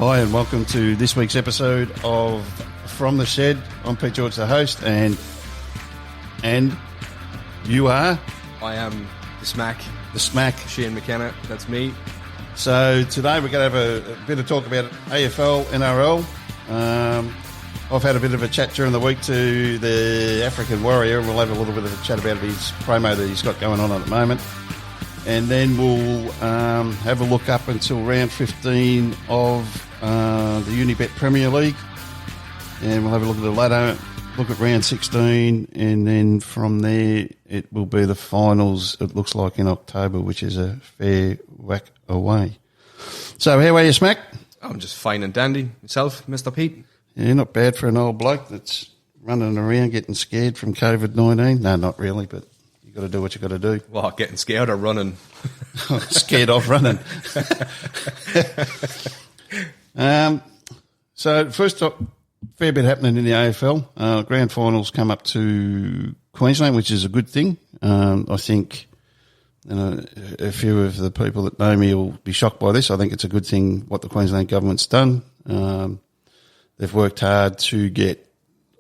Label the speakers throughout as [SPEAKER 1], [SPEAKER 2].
[SPEAKER 1] Hi and welcome to this week's episode of From the Shed. I'm Pete George, the host, and you are?
[SPEAKER 2] I am the Smack.
[SPEAKER 1] The Smack.
[SPEAKER 2] Shane McKenna, that's me.
[SPEAKER 1] So today we're going to have a bit of talk about AFL, NRL. I've had a bit of a chat during the week to the African Warrior, and we'll have a little bit of a chat about his promo that he's got going on at the moment. And then we'll have a look up until round 15 of the Unibet Premier League. And we'll have a look at the ladder, look at round 16, and then from there it will be the finals, it looks like, in October, which is a fair whack away. So how are you, Smack?
[SPEAKER 2] I'm just fine and dandy. Yourself, Mr. Pete?
[SPEAKER 1] Yeah, not bad for an old bloke that's running around getting scared from COVID-19. No, not really, but you got to do what you got to do.
[SPEAKER 2] Well, getting scared or running?
[SPEAKER 1] Scared off running. So first up, fair bit happening in the AFL. Grand finals come up to Queensland, which is a good thing. I think a few of the people that know me will be shocked by this. I think it's a good thing what the Queensland government's done. They've worked hard to get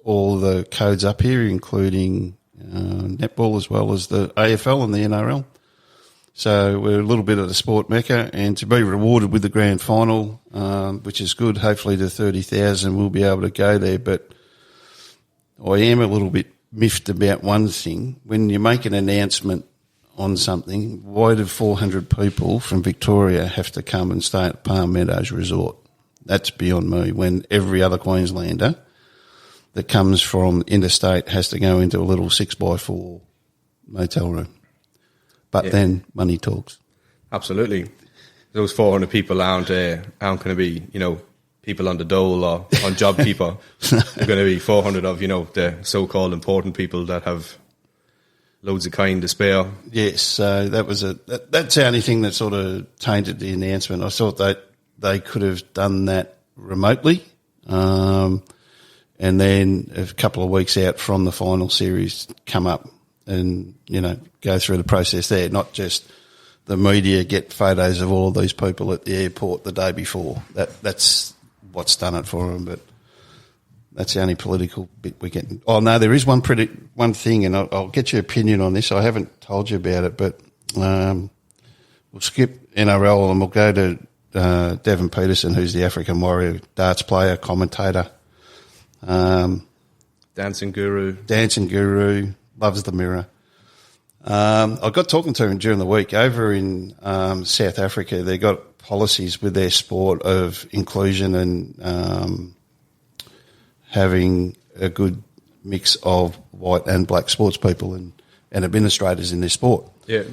[SPEAKER 1] all the codes up here, including netball as well as the AFL and the NRL. So we're a little bit of the sport mecca, and to be rewarded with the grand final, which is good. Hopefully the 30,000 will be able to go there. But I am a little bit miffed about one thing. When you make an announcement on something, why do 400 people from Victoria have to come and stay at Palm Meadows Resort? That's beyond me, when every other Queenslander that comes from interstate has to go into a little 6x4 motel room. But then money talks. Absolutely.
[SPEAKER 2] Those 400 people aren't going to be, people on the dole or on JobKeeper. They're going to be 400 of, the so-called important people that have loads of kind to spare.
[SPEAKER 1] Yes, so that's the only thing that sort of tainted the announcement. I thought that they could have done that remotely, and then a couple of weeks out from the final series come up and, go through the process there, not just the media get photos of all of these people at the airport the day before. That's what's done it for them, but that's the only political bit we're getting. Oh, no, there is one thing, and I'll get your opinion on this. I haven't told you about it, but we'll skip NRL and we'll go to Devin Peterson, who's the African Warrior darts player, commentator.
[SPEAKER 2] Dancing guru,
[SPEAKER 1] loves the mirror. I got talking to him during the week. Over in South Africa, they got policies with their sport of inclusion and having a good mix of white and black sports people and administrators in their sport.
[SPEAKER 2] Yeah.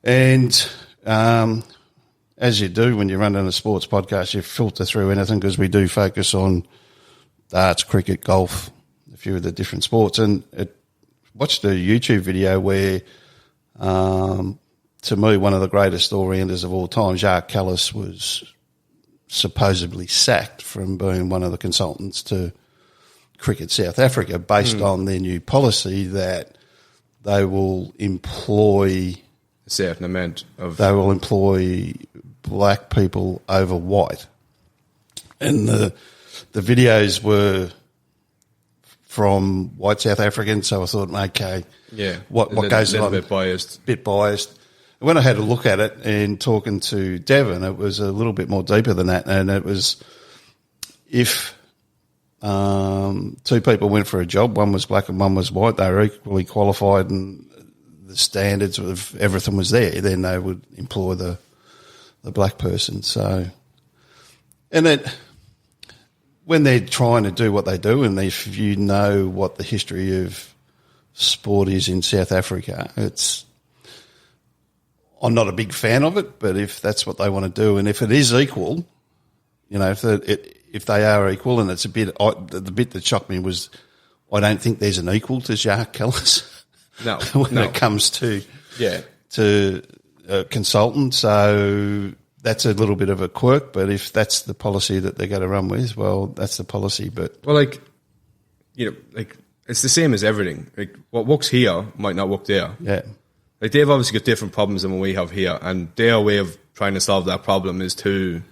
[SPEAKER 1] And as you do when you're running a sports podcast, you filter through anything, because we do focus on darts, cricket, golf, a few of the different sports. And watched a YouTube video where, to me, one of the greatest all-rounders of all time, Jacques Kallis, was supposedly sacked from being one of the consultants to Cricket South Africa based on their new policy that they will employ
[SPEAKER 2] a certain amount of...
[SPEAKER 1] They will employ black people over white. And the videos were from white South Africans, so I thought, okay, what goes on?
[SPEAKER 2] A bit
[SPEAKER 1] biased. When I had a look at it and talking to Devin, it was a little bit more deeper than that, and it was if two people went for a job, one was black and one was white, they were equally qualified and the standards of everything was there, then they would employ the black person. So, and that when they're trying to do what they do, and if you know what the history of sport is in South Africa, I'm not a big fan of it, but if that's what they want to do, and if it is equal, if they are equal, and it's the bit that shocked me was I don't think there's an equal to Jacques Kallis.
[SPEAKER 2] No,
[SPEAKER 1] when it comes to a consultant, so that's a little bit of a quirk. But if that's the policy that they're going to run with, well, that's the policy. But
[SPEAKER 2] it's the same as everything. Like what works here might not work there.
[SPEAKER 1] Yeah,
[SPEAKER 2] like they've obviously got different problems than what we have here, and their way of trying to solve that problem is to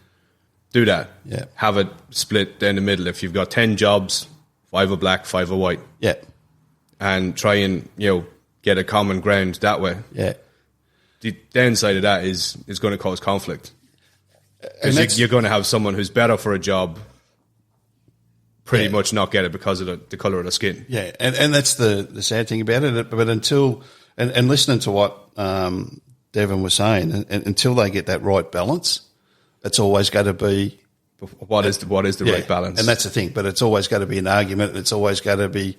[SPEAKER 2] Do that.
[SPEAKER 1] Yeah.
[SPEAKER 2] Have it split down the middle. If you've got 10 jobs, 5 are black, 5 are white.
[SPEAKER 1] Yeah.
[SPEAKER 2] And try and, get a common ground that way.
[SPEAKER 1] Yeah.
[SPEAKER 2] The downside of that is going to cause conflict. Because you're going to have someone who's better for a job pretty much not get it because of the colour of the skin.
[SPEAKER 1] Yeah, and that's the sad thing about it. But until and listening to what Devon was saying, and until they get that right balance, it's always going to be
[SPEAKER 2] what is the right balance,
[SPEAKER 1] and that's the thing. But it's always going to be an argument, and it's always going to be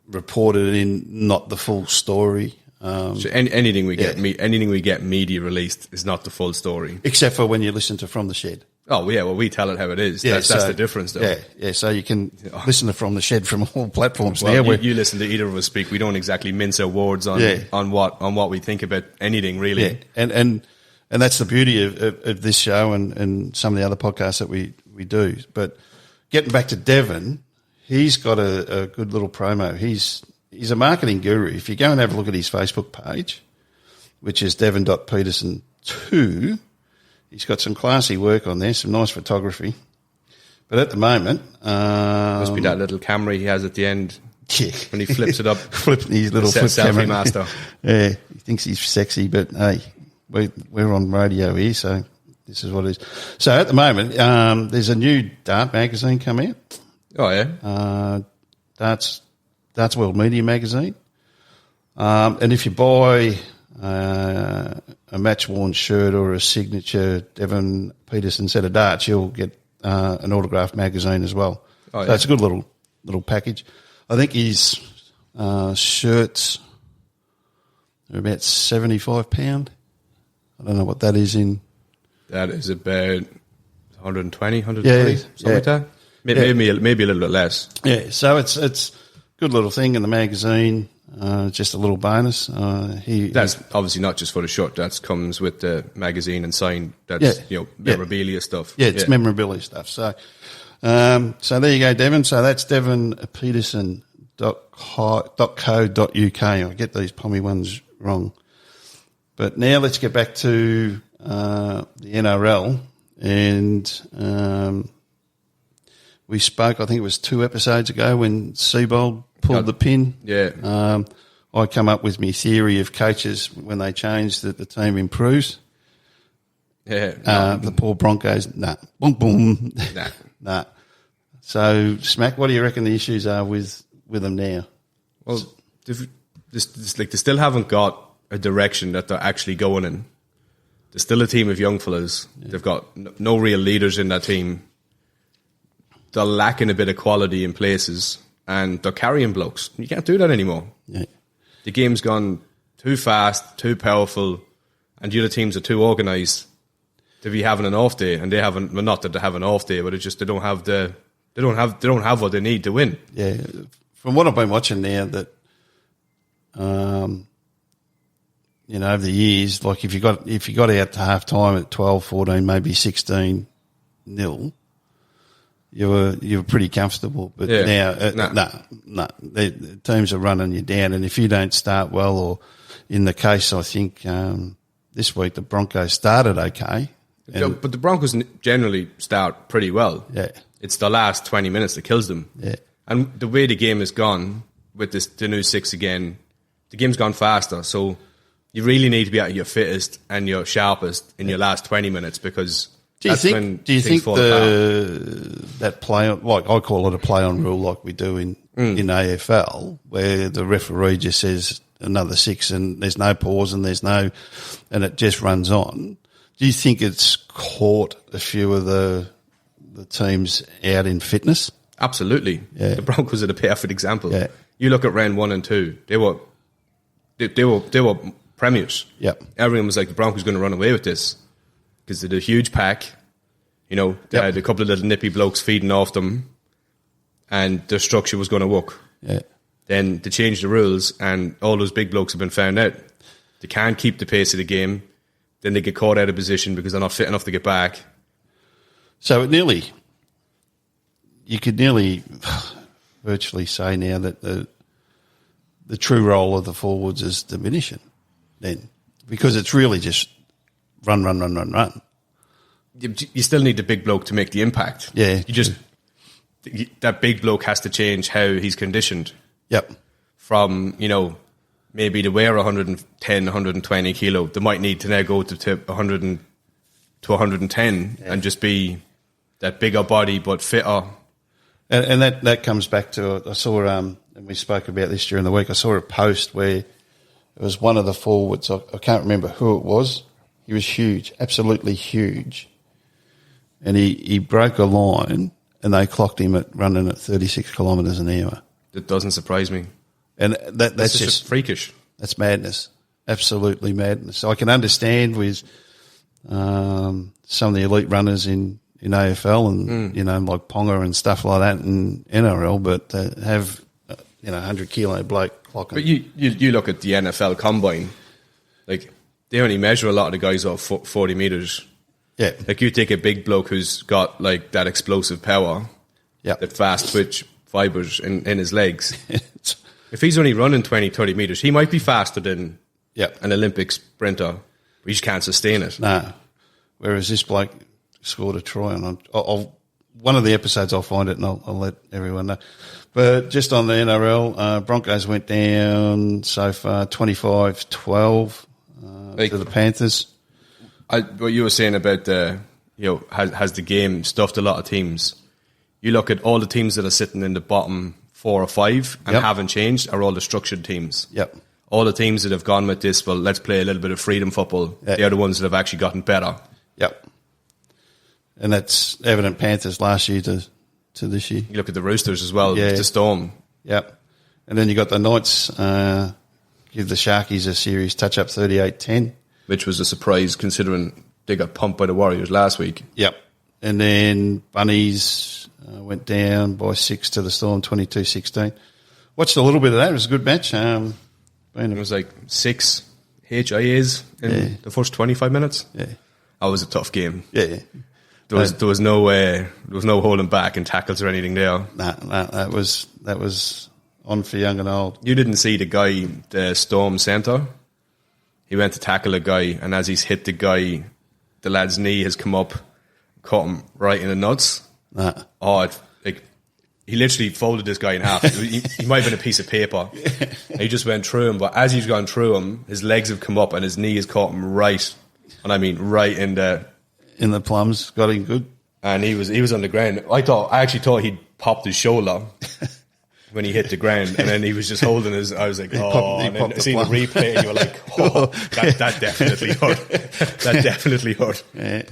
[SPEAKER 1] reported in not the full story.
[SPEAKER 2] So anything we get media released is not the full story,
[SPEAKER 1] except for when you listen to From the Shed.
[SPEAKER 2] Oh yeah, well we tell it how it is. Yeah, that's the difference, though.
[SPEAKER 1] Yeah. So you can listen to From the Shed from all platforms
[SPEAKER 2] well,
[SPEAKER 1] now.
[SPEAKER 2] You listen to either of us speak. We don't exactly mince our words on what we think about anything, really.
[SPEAKER 1] Yeah, and that's the beauty of this show and some of the other podcasts that we do. But getting back to Devon, he's got a good little promo. He's a marketing guru. If you go and have a look at his Facebook page, which is devon.peterson2, he's got some classy work on there, some nice photography. But at the moment...
[SPEAKER 2] must be that little camera he has at the end when he flips it up.
[SPEAKER 1] Flipping his little flip
[SPEAKER 2] selfie
[SPEAKER 1] camera.
[SPEAKER 2] master.
[SPEAKER 1] Yeah, he thinks he's sexy, but hey, we're on radio here, so this is what it is. So at the moment, there's a new dart magazine come out.
[SPEAKER 2] Oh, yeah?
[SPEAKER 1] Darts World Media magazine. And if you buy a match-worn shirt or a signature Devon Peterson set of darts, you'll get an autographed magazine as well.
[SPEAKER 2] Oh, yeah.
[SPEAKER 1] So it's a good little package. I think his shirts are about £75. I don't know what that is in.
[SPEAKER 2] That is about 120, something like that. Maybe a little bit less.
[SPEAKER 1] Yeah, so it's a good little thing in the magazine. Just a little bonus.
[SPEAKER 2] That's obviously not just for the shirt. That comes with the magazine and sign. That's memorabilia stuff.
[SPEAKER 1] Yeah, it's memorabilia stuff. So there you go, Devon. So that's devonpeterson.co.uk. I get these pommy ones wrong. But now let's get back to the NRL. And we spoke, I think it was 2 episodes ago, when Seabold pulled the pin.
[SPEAKER 2] Yeah.
[SPEAKER 1] I come up with my theory of coaches when they change that the team improves.
[SPEAKER 2] Yeah.
[SPEAKER 1] The poor Broncos, boom, boom. Nah. So, Smack, what do you reckon the issues are with them now?
[SPEAKER 2] Well, they still haven't got a direction that they're actually going in. They're still a team of young fellas. Yeah. They've got no real leaders in that team. They're lacking a bit of quality in places, and they're carrying blokes. You can't do that anymore.
[SPEAKER 1] Yeah.
[SPEAKER 2] The game's gone too fast, too powerful, and the other teams are too organised to be having an off day. And they haven't. Well, not that they have an off day, but it's just they don't have what they need to win.
[SPEAKER 1] Yeah. From what I've been watching now, that over the years, like if you got out to half time at 12, 14, maybe 16-0. You were pretty comfortable, but now the teams are running you down, and if you don't start well, or in the case, I think this week the Broncos started okay,
[SPEAKER 2] but the Broncos generally start pretty well.
[SPEAKER 1] Yeah,
[SPEAKER 2] it's the last 20 minutes that kills them.
[SPEAKER 1] Yeah,
[SPEAKER 2] and the way the game has gone with the new 6 again, the game's gone faster, so you really need to be at your fittest and your sharpest in your last 20 minutes because. Do you think
[SPEAKER 1] that play on, like I call it a play on rule, like we do in AFL, where the referee just says another 6 and there's no pause and and it just runs on? Do you think it's caught a few of the teams out in fitness?
[SPEAKER 2] Absolutely. Yeah. The Broncos are the perfect example.
[SPEAKER 1] Yeah.
[SPEAKER 2] You look at round 1 and 2; they were premiers.
[SPEAKER 1] Yep.
[SPEAKER 2] Everyone was like, the Broncos are going to run away with this. Because they're a huge pack, they had a couple of little nippy blokes feeding off them, and their structure was going to work.
[SPEAKER 1] Yeah.
[SPEAKER 2] Then they changed the rules, and all those big blokes have been found out. They can't keep the pace of the game. Then they get caught out of position because they're not fit enough to get back.
[SPEAKER 1] So you could nearly virtually say now that the true role of the forwards is diminishing then, because it's really just run.
[SPEAKER 2] you still need the big bloke to make the impact.
[SPEAKER 1] Yeah.
[SPEAKER 2] That big bloke has to change how he's conditioned.
[SPEAKER 1] Yep.
[SPEAKER 2] From, maybe to wear 110, 120 kilo, they might need to now go to 100 to 110 and just be that bigger body but fitter.
[SPEAKER 1] And that comes back to, I saw, and we spoke about this during the week, I saw a post where it was one of the forwards, I can't remember who it was. He was huge, absolutely huge. And he broke a line and they clocked him running at 36 kilometres an hour.
[SPEAKER 2] It doesn't surprise me.
[SPEAKER 1] And that's just
[SPEAKER 2] freakish. That's
[SPEAKER 1] madness, absolutely madness. So I can understand with some of the elite runners in AFL and like Ponga and stuff like that in NRL, but have 100 kilo bloke clocking.
[SPEAKER 2] But you look at the NFL combine, like they only measure a lot of the guys off 40 meters.
[SPEAKER 1] Yeah,
[SPEAKER 2] like you take a big bloke who's got like that explosive power, that fast twitch fibers in his legs. If he's only running 20, 30 meters, he might be faster than an Olympic sprinter, but he just can't sustain it.
[SPEAKER 1] No. Whereas this bloke scored a try, and one of the episodes I'll find it and I'll let everyone know. But just on the NRL, Broncos went down so far 25-12 to the Panthers.
[SPEAKER 2] What you were saying about has the game stuffed a lot of teams? You look at all the teams that are sitting in the bottom 4 or 5 and haven't changed are all the structured teams.
[SPEAKER 1] Yep.
[SPEAKER 2] All the teams that have gone with this, well, let's play a little bit of freedom football. Yep. They're the ones that have actually gotten better.
[SPEAKER 1] Yep. And that's evident Panthers last year to this year.
[SPEAKER 2] You look at the Roosters as well, the Storm.
[SPEAKER 1] Yep. And then you got the Knights give the Sharkies a series touch-up 38-10.
[SPEAKER 2] Which was a surprise considering they got pumped by the Warriors last week.
[SPEAKER 1] Yep. And then Bunnies went down by 6 to the Storm, 22-16. Watched a little bit of that. It was a good match.
[SPEAKER 2] It was like 6 HIAs in the first 25 minutes.
[SPEAKER 1] Yeah.
[SPEAKER 2] That was a tough game.
[SPEAKER 1] Yeah.
[SPEAKER 2] There was no holding back in tackles or anything there.
[SPEAKER 1] Nah, that was on for young and old.
[SPEAKER 2] You didn't see the guy, the Storm centre. He went to tackle a guy, and as he's hit the guy, the lad's knee has come up, caught him right in the nuts.
[SPEAKER 1] Nah.
[SPEAKER 2] He literally folded this guy in half. He might have been a piece of paper. And he just went through him, but as he's gone through him, his legs have come up and his knee has caught him right, and I mean right in the
[SPEAKER 1] plums. Got him good.
[SPEAKER 2] And he was on the ground. I actually thought he'd popped his shoulder when he hit the ground, and then he was just holding his. I was like, and then seeing the replay, and you were like, that definitely hurt. That definitely hurt.
[SPEAKER 1] Yeah.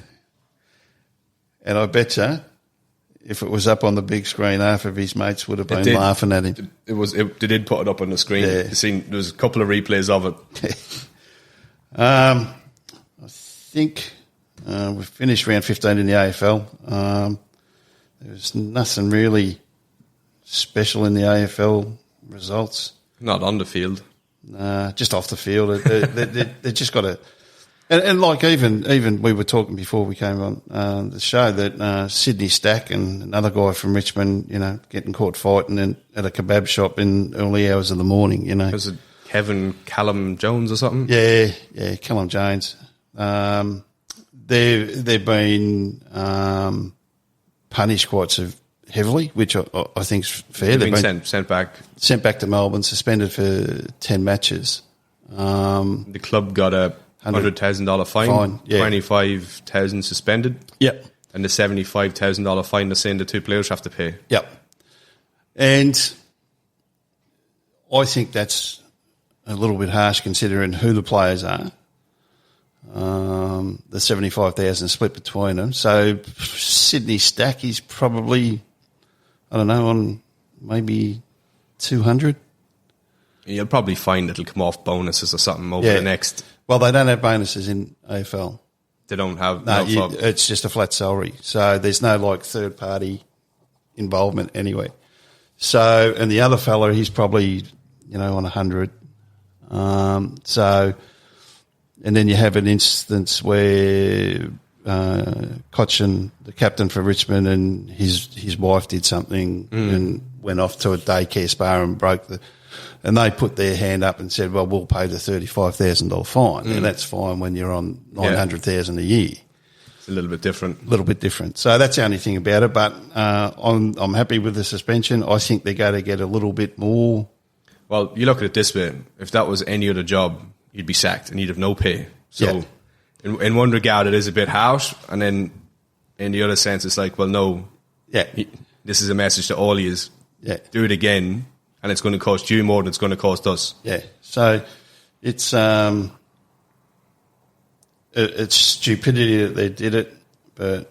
[SPEAKER 1] And I bet you, if it was up on the big screen, half of his mates would have been laughing at him.
[SPEAKER 2] They did put it up on the screen.
[SPEAKER 1] Yeah.
[SPEAKER 2] There was a couple of replays of it.
[SPEAKER 1] I think we finished round 15 in the AFL. There was nothing really special in the AFL results.
[SPEAKER 2] Not on the field.
[SPEAKER 1] Just off the field. They just got to... And like even we were talking before we came on the show that Sydney Stack and another guy from Richmond, getting caught fighting at a kebab shop in early hours of the morning,
[SPEAKER 2] Was it Callum Jones or something?
[SPEAKER 1] Yeah, Callum Jones. They've been punished quite heavily, which I think is fair.
[SPEAKER 2] They've been sent back.
[SPEAKER 1] Sent back to Melbourne, suspended for 10 matches.
[SPEAKER 2] The club got a $100,000 fine, 25,000 suspended.
[SPEAKER 1] Yep.
[SPEAKER 2] And the $75,000 fine they're saying the 2 players have to pay.
[SPEAKER 1] Yep. And I think that's a little bit harsh considering who the players are. The 75,000 split between them. So Sydney Stack is probably, I don't know, on maybe 200.
[SPEAKER 2] You'll probably find it'll come off bonuses or something over the next.
[SPEAKER 1] Well, they don't have bonuses in AFL.
[SPEAKER 2] They don't have.
[SPEAKER 1] It's just a flat salary. So there's no like third party involvement anyway. So, and the other fella, he's probably, on 100. And then you have an instance where Cochin, the captain for Richmond, and his wife did something and went off to a daycare spa and and they put their hand up and said, well, we'll pay the $35,000 fine. And that's fine when you're on $900,000 a year.
[SPEAKER 2] It's a little bit different.
[SPEAKER 1] A little bit different. So that's the only thing about it. But I'm happy with the suspension. I think they're going to get a little bit more.
[SPEAKER 2] Well, you look at it this way. If that was any other job, you'd be sacked and you'd have no pay. So in one regard, it is a bit harsh. And then in the other sense, it's like, well, no.
[SPEAKER 1] Yeah.
[SPEAKER 2] This is a message to all of you.
[SPEAKER 1] Yeah.
[SPEAKER 2] Do it again, and it's going to cost you more than it's going to cost us.
[SPEAKER 1] Yeah. So it's stupidity that they did it, but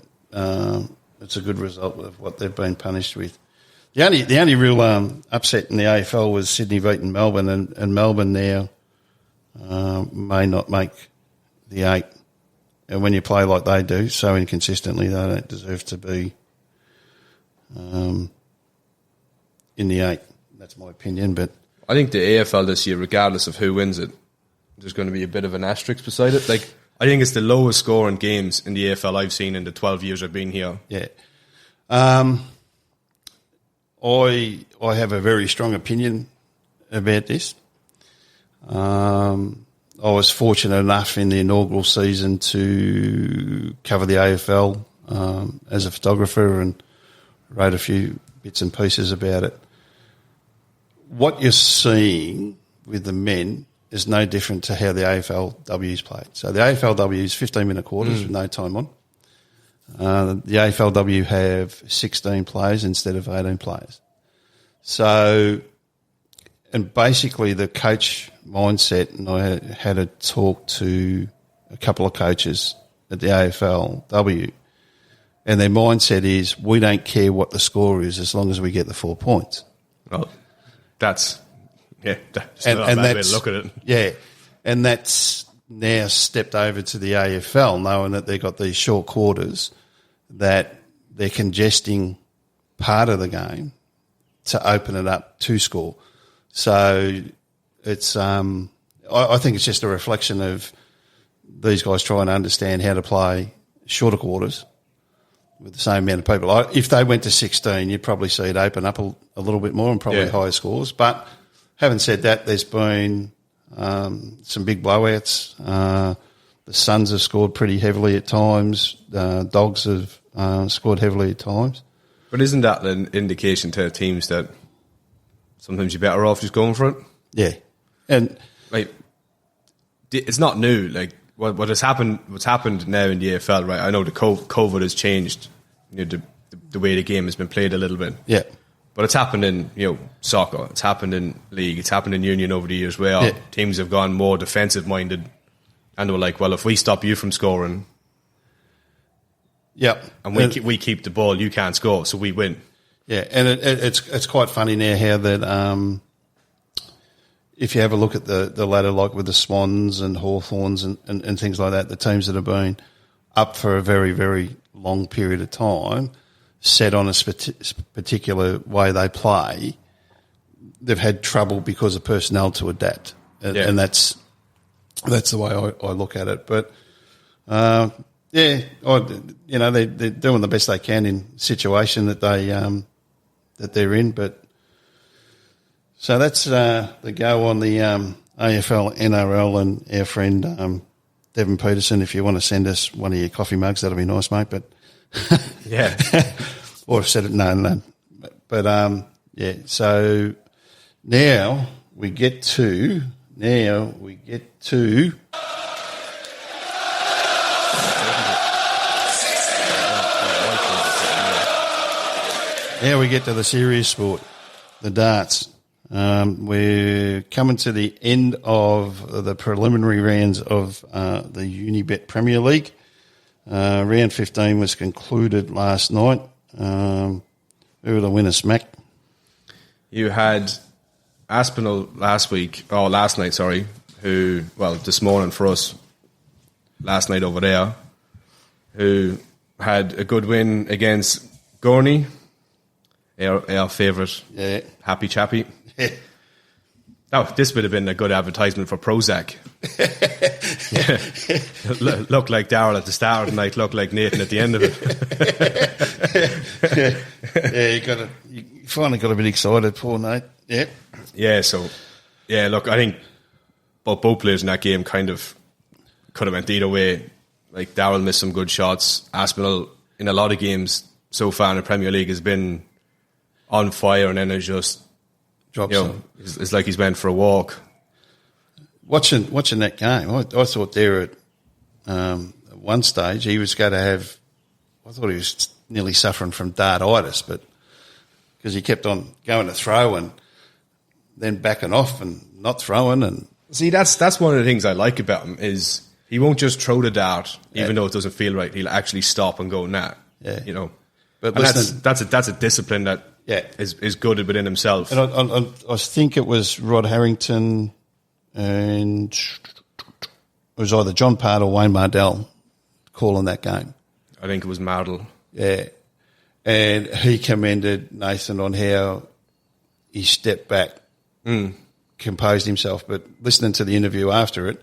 [SPEAKER 1] it's a good result of what they've been punished with. The only real upset in the AFL was Sydney beating Melbourne, and Melbourne now may not make the 8. And when you play like they do, so inconsistently, they don't deserve to be in the 8. That's my opinion. But
[SPEAKER 2] I think the AFL this year, regardless of who wins it, there's going to be a bit of an asterisk beside it. Like, I think it's the lowest scoring games in the AFL I've seen in the 12 years I've been here.
[SPEAKER 1] Yeah. I have a very strong opinion about this. I was fortunate enough in the inaugural season to cover the AFL as a photographer and wrote a few bits and pieces about it. What you're seeing with the men is no different to how the AFLW is played. So the AFLW is 15-minute quarters with no time on. The AFLW have 16 players instead of 18 players. So, and basically the coach mindset, and I had a talk to a couple of coaches at the AFLW, and their mindset is, we don't care what the score is as long as we get the 4 points.
[SPEAKER 2] Well, that's not a bad way to look at it.
[SPEAKER 1] Yeah, and that's now stepped over to the AFL, knowing that they've got these short quarters, that they're congesting part of the game to open it up to score. So it's I think it's just a reflection of these guys trying to understand how to play shorter quarters with the same amount of people. If they went to 16, you'd probably see it open up a little bit more and probably higher scores. But having said that, there's been some big blowouts. The Suns have scored pretty heavily at times. Dogs have scored heavily at times.
[SPEAKER 2] But isn't that an indication to teams that sometimes you're better off just going for it?
[SPEAKER 1] Yeah. And
[SPEAKER 2] like, it's not new. Like, what's happened now in the AFL, right? I know the COVID has changed, the way the game has been played a little bit.
[SPEAKER 1] Yeah.
[SPEAKER 2] But it's happened in, soccer. It's happened in league. It's happened in union over the years where teams have gone more defensive minded, and they were like, well, if we stop you from scoring, and we keep the ball, you can't score, so we win.
[SPEAKER 1] Yeah, and it's quite funny now how that if you have a look at the ladder, like with the Swans and Hawthorns and things like that, the teams that have been up for a very, very long period of time, set on a particular way they play, they've had trouble because of personnel to adapt. And that's the way I look at it. But, they're doing the best they can in situation that they're in. But so that's the go on the AFL, NRL, and our friend Devin Peterson. If you want to send us one of your coffee mugs, that'll be nice, mate. But
[SPEAKER 2] yeah,
[SPEAKER 1] or said it no. But so now we get to. Now we get to the serious sport, the darts. We're coming to the end of the preliminary rounds of the Unibet Premier League. Round 15 was concluded last night. Who were the winners, Mac?
[SPEAKER 2] You had Aspinall last night, who, this morning for us, last night over there, who had a good win against Gorney, our favourite happy chappy.
[SPEAKER 1] Yeah.
[SPEAKER 2] Oh, this would have been a good advertisement for Prozac. Look like Darryl at the start of the night, look like Nathan at the end of it.
[SPEAKER 1] You finally got a bit excited, poor Nate. Yeah.
[SPEAKER 2] Yeah, look, I think both players in that game kind of could have went either way. like Darryl missed some good shots. Aspinall in a lot of games so far in the Premier League has been on fire, and then it just
[SPEAKER 1] drops.
[SPEAKER 2] It's like he's went for a walk.
[SPEAKER 1] Watching that game, I thought there at one stage he was going to have. I thought he was nearly suffering from dartitis, but because he kept on going to throw and then backing off and not throwing. And
[SPEAKER 2] see, that's one of the things I like about him is he won't just throw the dart even though it doesn't feel right. He'll actually stop and go, nah.
[SPEAKER 1] Yeah.
[SPEAKER 2] You know.
[SPEAKER 1] But
[SPEAKER 2] that's a discipline that is good within himself.
[SPEAKER 1] And I think it was Rod Harrington and it was either John Part or Wayne Mardell calling that game.
[SPEAKER 2] I think it was Mardell.
[SPEAKER 1] Yeah. And he commended Nathan on how he stepped back, composed himself. But listening to the interview after it,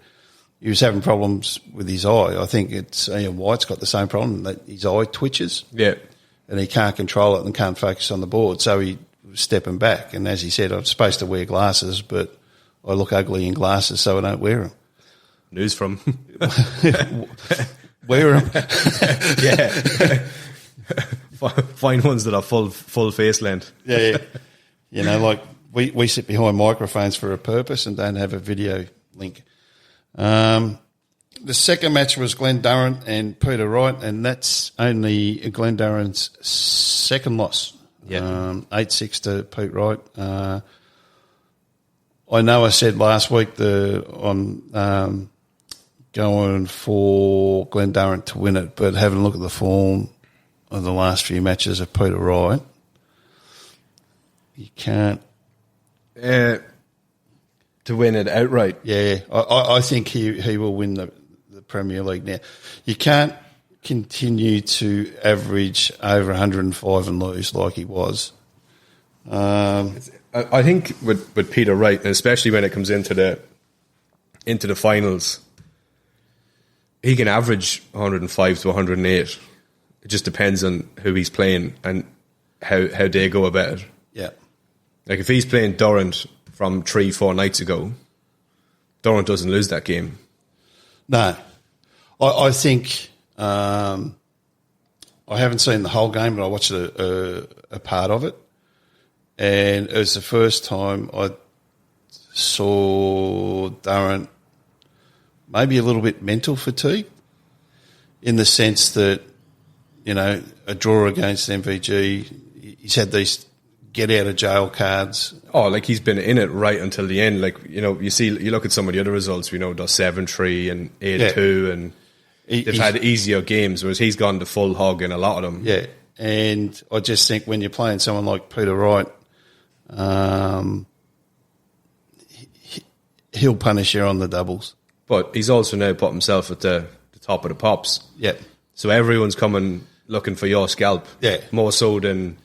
[SPEAKER 1] he was having problems with his eye. I think it's Ian White's got the same problem, that his eye twitches.
[SPEAKER 2] Yeah.
[SPEAKER 1] And he can't control it and can't focus on the board. So he was stepping back. And as he said, I'm supposed to wear glasses, but I look ugly in glasses, so I don't wear them.
[SPEAKER 2] News from...
[SPEAKER 1] Wear them.
[SPEAKER 2] Yeah. Find ones that are full face length.
[SPEAKER 1] Yeah. You know, like we sit behind microphones for a purpose and don't have a video link. The second match was Glendarren and Peter Wright, and that's only Glendarren's second loss.
[SPEAKER 2] Yeah.
[SPEAKER 1] 8-6 to Pete Wright. I know I said last week I'm going for Glendarren to win it, but having a look at the form of the last few matches of Peter Wright, you can't...
[SPEAKER 2] to win it outright.
[SPEAKER 1] Yeah, I think he will win the Premier League now. You can't continue to average over 105 and lose like he was.
[SPEAKER 2] I think with Peter Wright, and especially when it comes into the finals, he can average 105 to 108. It just depends on who he's playing and how they go about it.
[SPEAKER 1] Yeah.
[SPEAKER 2] Like if he's playing Durrant from 3-4 nights ago, Durrant doesn't lose that game.
[SPEAKER 1] No. I think I haven't seen the whole game, but I watched a part of it. And it was the first time I saw Durrant maybe a little bit mental fatigue, in the sense that, you know, a draw against MVG, he's had these get out of jail cards.
[SPEAKER 2] Oh, like he's been in it right until the end. Like, you know, you look at some of the other results, you know, the 7-3 and 8-2, and they've had easier games, whereas he's gone the full hog in a lot of them.
[SPEAKER 1] Yeah, and I just think when you're playing someone like Peter Wright, he'll punish you on the doubles.
[SPEAKER 2] But he's also now put himself at the top of the pops.
[SPEAKER 1] Yeah.
[SPEAKER 2] So everyone's coming looking for your scalp.
[SPEAKER 1] Yeah.
[SPEAKER 2] More so than...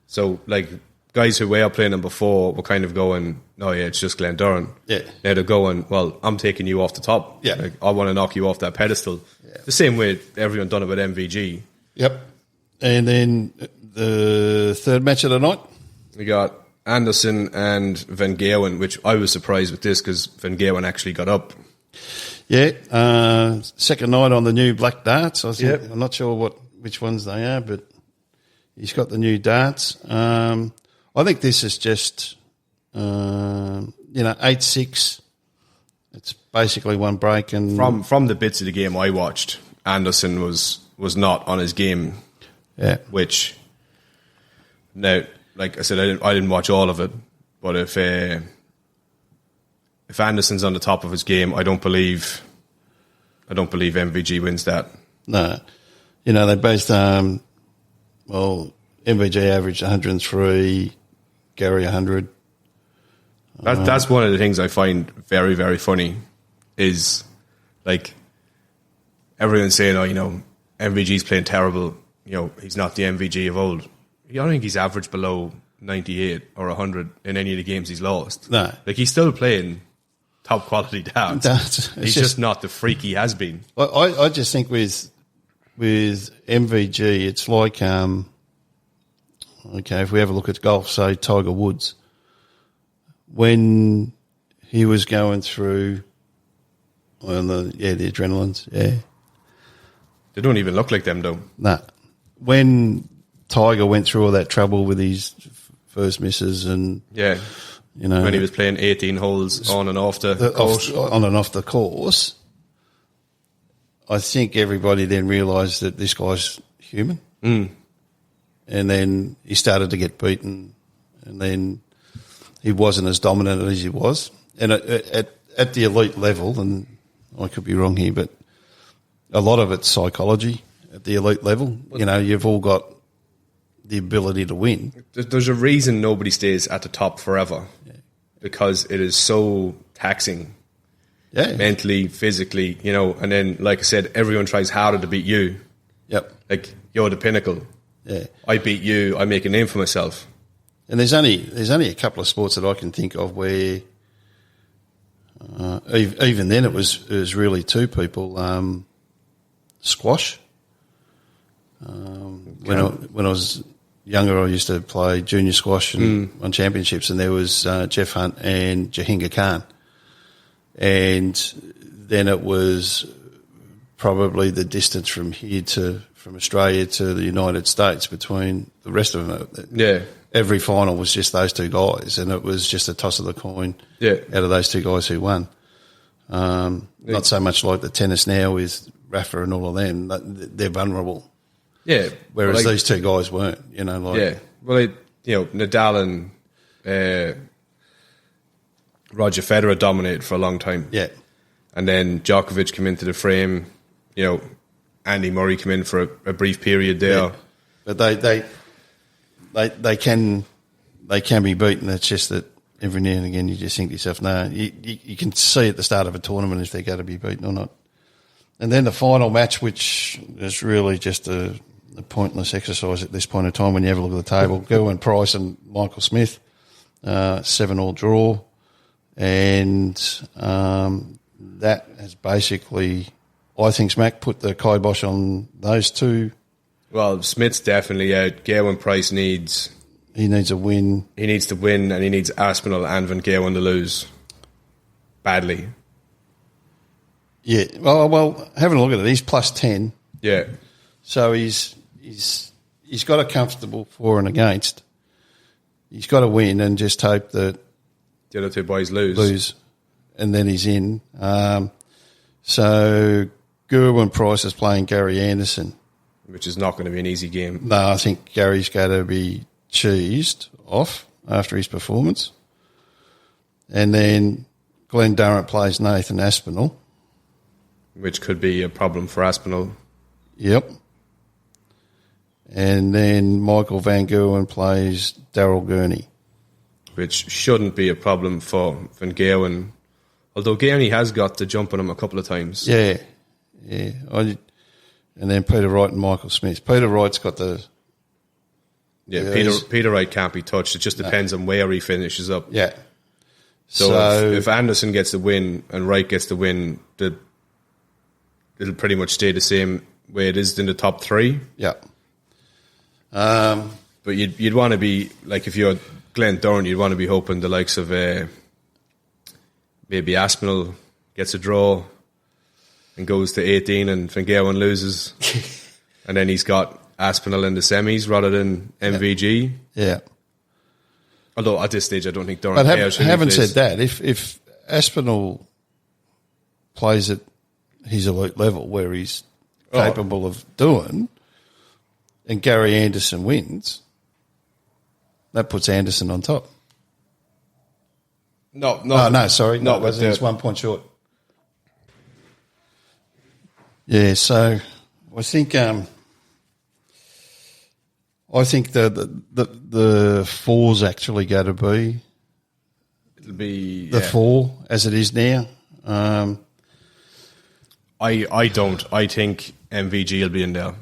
[SPEAKER 2] So, like, guys who were playing him before were kind of going, oh, yeah, it's just Glendarren.
[SPEAKER 1] Yeah.
[SPEAKER 2] Now they're going, well, I'm taking you off the top.
[SPEAKER 1] Yeah.
[SPEAKER 2] Like, I want to knock you off that pedestal. Yeah. The same way everyone done it with MVG.
[SPEAKER 1] Yep. And then the third match of the night?
[SPEAKER 2] We got Anderson and Van Geeuwen, which I was surprised with this because Van Geeuwen actually got up.
[SPEAKER 1] Yeah. Second night on the new black darts. I think. Yep. I'm not sure which ones they are, but he's got the new darts. I think this is just, 8-6. It's basically one break. And
[SPEAKER 2] from the bits of the game I watched, Anderson was not on his game.
[SPEAKER 1] Yeah.
[SPEAKER 2] Which, now, like I said, I didn't watch all of it, but if Anderson's on the top of his game, I don't believe MVG wins that.
[SPEAKER 1] No. You know, they both, MVG averaged 103, Gary 100.
[SPEAKER 2] That's one of the things I find very, very funny is, like, everyone's saying, oh, you know, MVG's playing terrible. You know, he's not the MVG of old. I don't think he's averaged below 98 or 100 in any of the games he's lost.
[SPEAKER 1] No.
[SPEAKER 2] Like, he's still playing top quality darts. He's just not the freak he has been.
[SPEAKER 1] I just think with MVG, it's like, okay, if we have a look at golf, say Tiger Woods, when he was going through the adrenalines,
[SPEAKER 2] They don't even look like them, though.
[SPEAKER 1] Nah. When Tiger went through all that trouble with his first misses and...
[SPEAKER 2] Yeah.
[SPEAKER 1] You know,
[SPEAKER 2] when he was playing 18 holes on and off the course.
[SPEAKER 1] On and off the course, I think everybody then realised that this guy's human.
[SPEAKER 2] Mm.
[SPEAKER 1] And then he started to get beaten, and then he wasn't as dominant as he was. And at the elite level, and I could be wrong here, but a lot of it's psychology at the elite level. You know, you've all got the ability to win.
[SPEAKER 2] There's a reason nobody stays at the top forever, because it is so taxing, mentally, physically, you know. And then, like I said, everyone tries harder to beat you.
[SPEAKER 1] Yep.
[SPEAKER 2] Like, you're the pinnacle.
[SPEAKER 1] Yeah.
[SPEAKER 2] I beat you. I make a name for myself.
[SPEAKER 1] And there's only a couple of sports that I can think of where even then it was really two people. Squash. When I was younger, I used to play junior squash and on championships, and there was Jeff Hunt and Jahinga Khan. And then it was probably the distance from Australia to the United States between the rest of them.
[SPEAKER 2] Yeah.
[SPEAKER 1] Every final was just those two guys, and it was just a toss of the coin out of those two guys who won. Not so much like the tennis now with Rafa and all of them. They're vulnerable.
[SPEAKER 2] Yeah.
[SPEAKER 1] Whereas these two guys weren't, you know. Like,
[SPEAKER 2] yeah. Well, Nadal and Roger Federer dominated for a long time. Yeah. And then Djokovic came into the frame. You know, Andy Murray came in for a brief period there.
[SPEAKER 1] Yeah. But they can be beaten. It's just that every now and again you just think to yourself, no, you can see at the start of a tournament if they're going to be beaten or not. And then the final match, which is really just a pointless exercise at this point in time when you have a look at the table. Gerwyn Price and Michael Smith, 7-all draw. And that has basically, I think, Smack put the kibosh on those two.
[SPEAKER 2] Well, Smith's definitely out. Gerwyn Price
[SPEAKER 1] He needs a win.
[SPEAKER 2] He needs to win, and he needs Aspinall and Van Gerwen to lose badly.
[SPEAKER 1] Yeah. Well, having a look at it, he's plus 10.
[SPEAKER 2] Yeah.
[SPEAKER 1] So he's got a comfortable for and against. He's got to win and just hope that
[SPEAKER 2] the other two boys lose,
[SPEAKER 1] and then he's in. So Gerwyn Price is playing Gary Anderson,
[SPEAKER 2] which is not going to be an easy game.
[SPEAKER 1] No, I think Gary's going to be cheesed off after his performance. And then Glenn Durrant plays Nathan Aspinall,
[SPEAKER 2] which could be a problem for Aspinall.
[SPEAKER 1] Yep. And then Michael Van Gerwen plays Daryl Gurney,
[SPEAKER 2] which shouldn't be a problem for Van Gerwen, although Gurney has got to jump on him a couple of times.
[SPEAKER 1] Yeah. And then Peter Wright and Michael Smith. Peter Wright's got the...
[SPEAKER 2] Yeah, Peter Wright can't be touched. It just depends on where he finishes up.
[SPEAKER 1] Yeah.
[SPEAKER 2] So if Anderson gets the win and Wright gets the win, it'll pretty much stay the same way it is in the top three.
[SPEAKER 1] Yeah.
[SPEAKER 2] But you'd want to be, like, if you're Glenn Durrant, you'd want to be hoping the likes of maybe Aspinall gets a draw and goes to 18 and Van Gerwen loses. And then he's got Aspinall in the semis rather than MVG.
[SPEAKER 1] Yeah.
[SPEAKER 2] Although at this stage I don't think Durrant
[SPEAKER 1] cares. But having said that, if Aspinall plays at his elite level where he's capable of doing, and Gary Anderson wins, that puts Anderson on top.
[SPEAKER 2] No,
[SPEAKER 1] sorry. No, it's 1 point short. Yeah, so I think the four's actually going to be.
[SPEAKER 2] It'll be
[SPEAKER 1] the 4 as it is now.
[SPEAKER 2] I don't. I think MVG will be in there.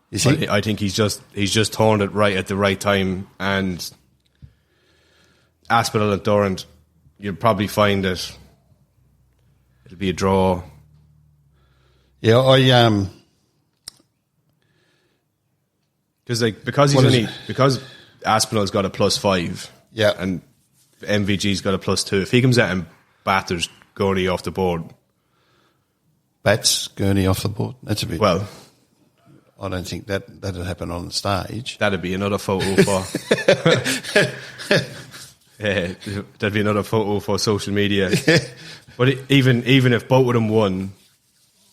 [SPEAKER 1] You think?
[SPEAKER 2] I think he's just turned it right at the right time, and Aspinall and Durrant, you'll probably find that it'll be a draw.
[SPEAKER 1] Yeah,
[SPEAKER 2] because Aspinall's got a +5,
[SPEAKER 1] yeah,
[SPEAKER 2] and MVG's got a +2. If he comes out and batters Gurney off the board,
[SPEAKER 1] bats Gurney off the board. That's a bit.
[SPEAKER 2] Well,
[SPEAKER 1] I don't think that'd happen on the stage.
[SPEAKER 2] that'd be another photo for. Yeah, that'd be another photo for social media. But even if both of them won,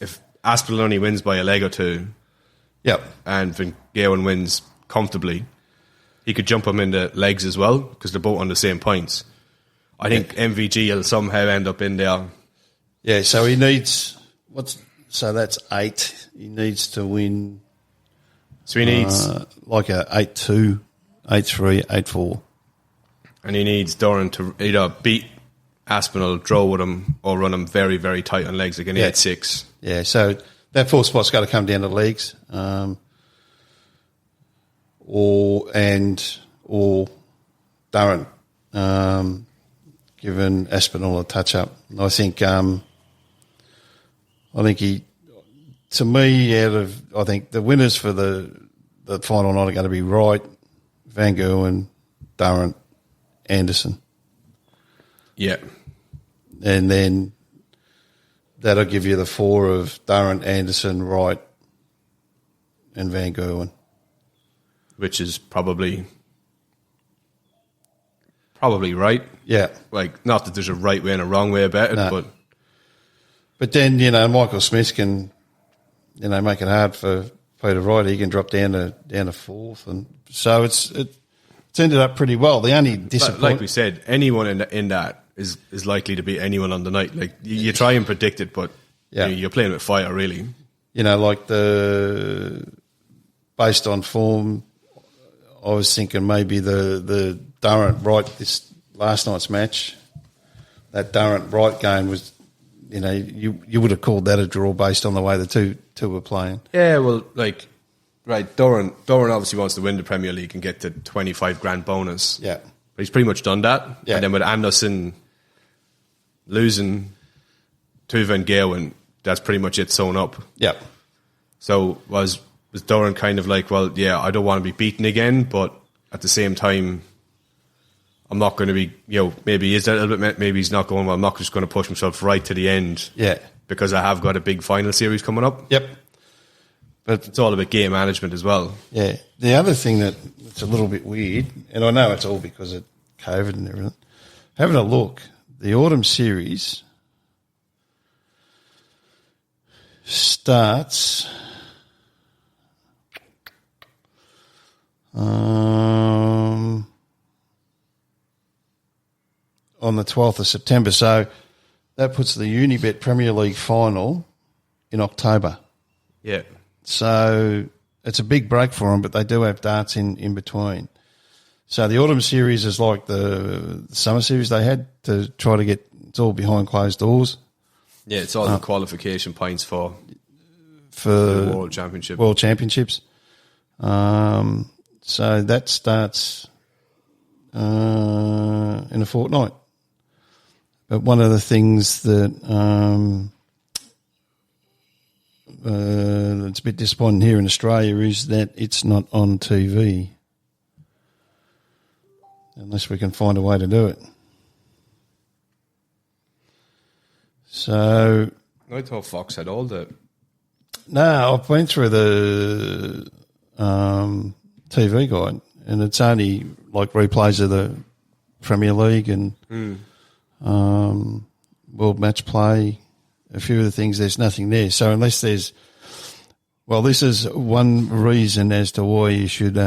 [SPEAKER 2] if Aspinall only wins by a leg or two,
[SPEAKER 1] Yep.
[SPEAKER 2] and Van Gawen wins comfortably, he could jump him in the legs as well because they're both on the same points. I think MVG will somehow end up in there.
[SPEAKER 1] Yeah, so he needs so that's 8. He needs to win.
[SPEAKER 2] So he needs
[SPEAKER 1] like a 8-2, 8-3, 8-4.
[SPEAKER 2] And he needs Doran to either beat Aspinall, draw with him, or run him very, very tight on legs, like an 8-6.
[SPEAKER 1] Yeah, so that 4th spot's got to come down to legs, or Durrant, giving Aspinall a touch up. I think he, to me, I think the winners for the final night are going to be Wright, Van Gerwen, Durrant, Anderson.
[SPEAKER 2] Yeah.
[SPEAKER 1] And then that'll give you the 4 of Durrant, Anderson, Wright, and Van Gerwen.
[SPEAKER 2] Which is probably right.
[SPEAKER 1] Yeah.
[SPEAKER 2] Like, not that there's a right way and a wrong way about it,
[SPEAKER 1] No. But then, Michael Smith can, make it hard for Peter Wright. He can drop down to 4th. And so it's ended up pretty well. The only disappointment,
[SPEAKER 2] like we said, anyone in that is likely to beat anyone on the night. Like, you try and predict it, but you're playing with fire, really.
[SPEAKER 1] Like based on form, I was thinking maybe the Durrant Wright, this last night's match, that Durrant Wright game was, you would have called that a draw based on the way the two were playing.
[SPEAKER 2] Yeah, well, right, Doran obviously wants to win the Premier League and get the 25 grand bonus.
[SPEAKER 1] Yeah.
[SPEAKER 2] But he's pretty much done that.
[SPEAKER 1] Yeah.
[SPEAKER 2] And then with Anderson losing to Van Gawen, that's pretty much it sewn up.
[SPEAKER 1] Yeah.
[SPEAKER 2] So was Doran kind of like, well, yeah, I don't want to be beaten again, but at the same time, I'm not going to be, maybe he is that a little bit, maybe he's not going, well, I'm not just going to push myself right to the end.
[SPEAKER 1] Yeah.
[SPEAKER 2] Because I have got a big final series coming up.
[SPEAKER 1] Yep. But
[SPEAKER 2] it's all about game management as well.
[SPEAKER 1] Yeah. The other thing that's a little bit weird, and I know it's all because of COVID and everything, having a look, the autumn series starts on the 12th of September. So that puts the Unibet Premier League final in October.
[SPEAKER 2] Yeah.
[SPEAKER 1] So it's a big break for them, but they do have darts in between. So the autumn series is like the summer series they had to try to get, it's all behind closed doors.
[SPEAKER 2] Yeah, it's all the qualification points for
[SPEAKER 1] the
[SPEAKER 2] World Championship.
[SPEAKER 1] World Championships. So that starts in a fortnight. But one of the things that it's a bit disappointing here in Australia is that it's not on TV, unless we can find a way to do it. So
[SPEAKER 2] I thought Fox had all the...
[SPEAKER 1] No, I've been through the TV guide, and it's only like replays of the Premier League and World Match Play, a few of the things, there's nothing there. So unless there's... Well, this is one reason as to why you should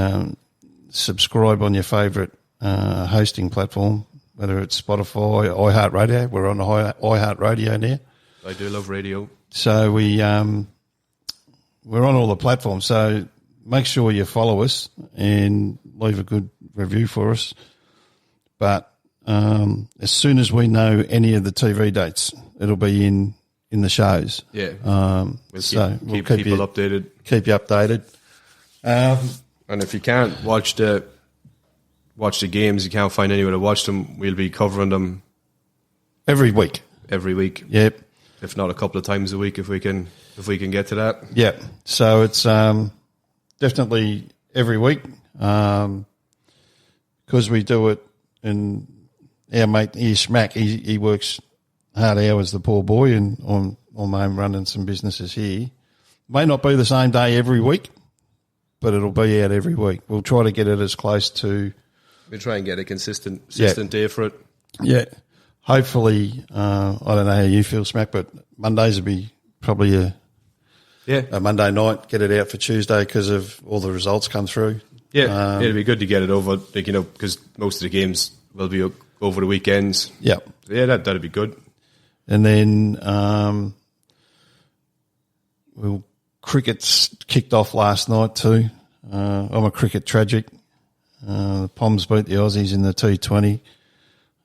[SPEAKER 1] subscribe on your favourite hosting platform, whether it's Spotify, iHeartRadio. We're on iHeartRadio now.
[SPEAKER 2] I do love radio.
[SPEAKER 1] So we're on all the platforms. So make sure you follow us and leave a good review for us. But as soon as we know any of the TV dates, it'll be in the shows.
[SPEAKER 2] Yeah.
[SPEAKER 1] We'll
[SPEAKER 2] keep people updated.
[SPEAKER 1] Keep you updated.
[SPEAKER 2] And if you can't watch the games, you can't find anywhere to watch them, we'll be covering them
[SPEAKER 1] every week.
[SPEAKER 2] Yep. If not a couple of times a week, if we can get to that.
[SPEAKER 1] Yep. So it's definitely every week because we do it. And our mate, Schmack, he works hard hours, the poor boy, and or I'm running some businesses here. May not be the same day every week, but it'll be out every week. We'll try to get it as close to.
[SPEAKER 2] We'll try and get a consistent day for it.
[SPEAKER 1] Yeah. Hopefully, I don't know how you feel, Smack, but Mondays will be probably a Monday night. Get it out for Tuesday because of all the results come through.
[SPEAKER 2] Yeah, it'll be good to get it over, because most of the games will be over the weekends.
[SPEAKER 1] Yeah.
[SPEAKER 2] Yeah, that'd be good. And
[SPEAKER 1] then cricket's kicked off last night too. I'm a cricket tragic. The Poms beat the Aussies in the T20.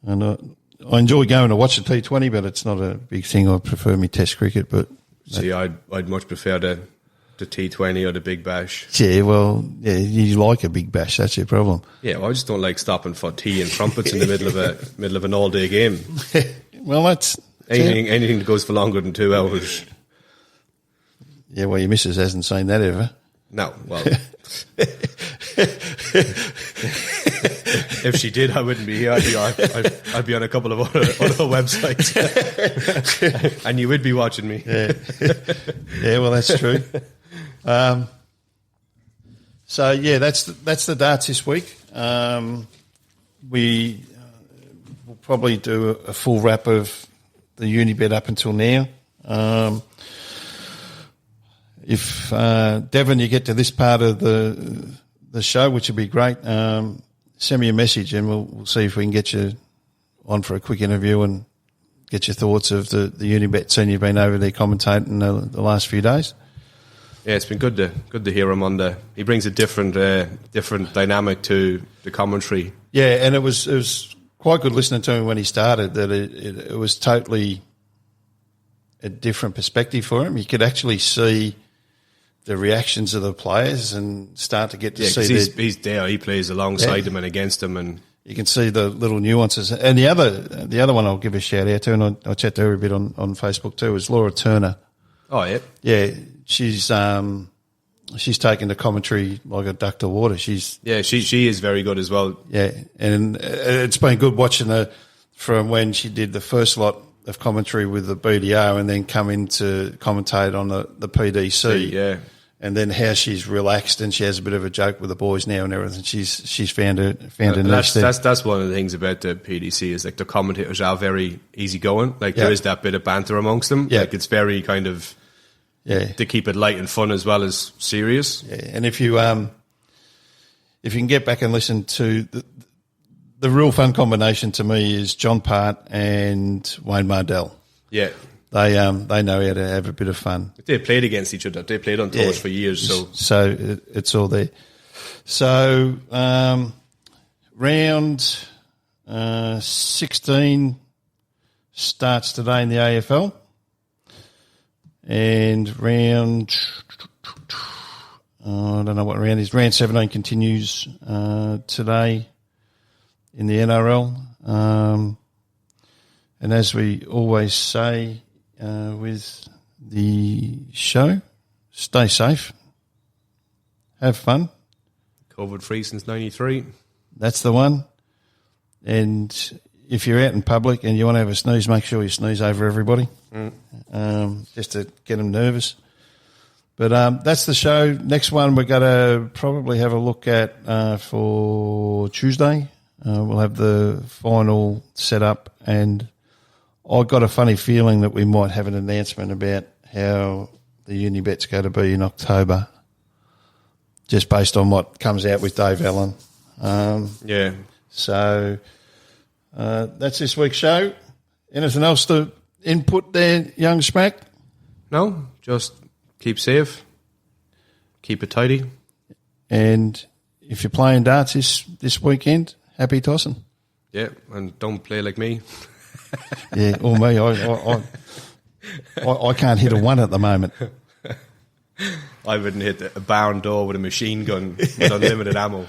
[SPEAKER 1] And I enjoy going to watch the T20, but it's not a big thing. I prefer me Test cricket. But
[SPEAKER 2] see, I'd much prefer the T20 or the Big Bash.
[SPEAKER 1] Yeah, well, yeah, you like a Big Bash. That's your problem.
[SPEAKER 2] Yeah, well, I just don't like stopping for tea and crumpets in the middle of an all day game.
[SPEAKER 1] Well, that's
[SPEAKER 2] anything that goes for longer than 2 hours.
[SPEAKER 1] Yeah, well, your missus hasn't seen that ever.
[SPEAKER 2] No, well. If she did, I wouldn't be here. I'd be on a couple of other websites. And you would be watching me.
[SPEAKER 1] Yeah, well, that's true. So, yeah, that's the darts this week. We will probably do a full wrap of the Unibet up until now. If, Devon, you get to this part of the show, which would be great, send me a message and we'll see if we can get you on for a quick interview and get your thoughts of the Unibet scene you've been over there commentating the last few days.
[SPEAKER 2] Yeah, it's been good to hear him on he brings a different dynamic to the commentary.
[SPEAKER 1] Yeah, and it was quite good listening to him when he started, that it was totally a different perspective for him. You could actually see the reactions of the players and start to get to see
[SPEAKER 2] he's there. He plays alongside them and against them, and
[SPEAKER 1] you can see the little nuances. And the other one I'll give a shout out to, and I'll chat to her a bit on Facebook too, is Laura Turner.
[SPEAKER 2] Oh yeah,
[SPEAKER 1] yeah. She's taken the commentary like a duck to water. She
[SPEAKER 2] is very good as well.
[SPEAKER 1] Yeah, and it's been good watching her from when she did the first lot of commentary with the BDO and then come in to commentate on the PDC.
[SPEAKER 2] Yeah.
[SPEAKER 1] And then how she's relaxed and she has a bit of a joke with the boys now and everything. She's found a niche there.
[SPEAKER 2] That's one of the things about the PDC is like the commentators are very easygoing. Like there is that bit of banter amongst them.
[SPEAKER 1] Yeah.
[SPEAKER 2] Like it's very kind of to keep it light and fun as well as serious.
[SPEAKER 1] Yeah. And if you can get back and listen to the real fun combination to me is John Part and Wayne Mardell.
[SPEAKER 2] Yeah.
[SPEAKER 1] They know how to have a bit of fun.
[SPEAKER 2] They played against each other. They played on tours for years.
[SPEAKER 1] So it's all there. So round 16 starts today in the AFL. And round, I don't know what round is. Round 17 continues today in the NRL. And as we always say with the show, stay safe, have fun.
[SPEAKER 2] COVID-free since 93.
[SPEAKER 1] That's the one. And if you're out in public and you want to have a snooze, make sure you snooze over everybody, just to get them nervous. But that's the show. Next one we're going to probably have a look at for Tuesday. We'll have the final set up, and I've got a funny feeling that we might have an announcement about how the Unibet's going to be in October, just based on what comes out with Dave Allen. So that's this week's show. Anything else to input there, young Smack?
[SPEAKER 2] No, just keep safe, keep it tidy.
[SPEAKER 1] And if you're playing darts this weekend, happy tossing.
[SPEAKER 2] Yeah, and don't play like me.
[SPEAKER 1] Yeah, or me. I can't hit a one at the moment.
[SPEAKER 2] I wouldn't hit a barn door with a machine gun with unlimited ammo.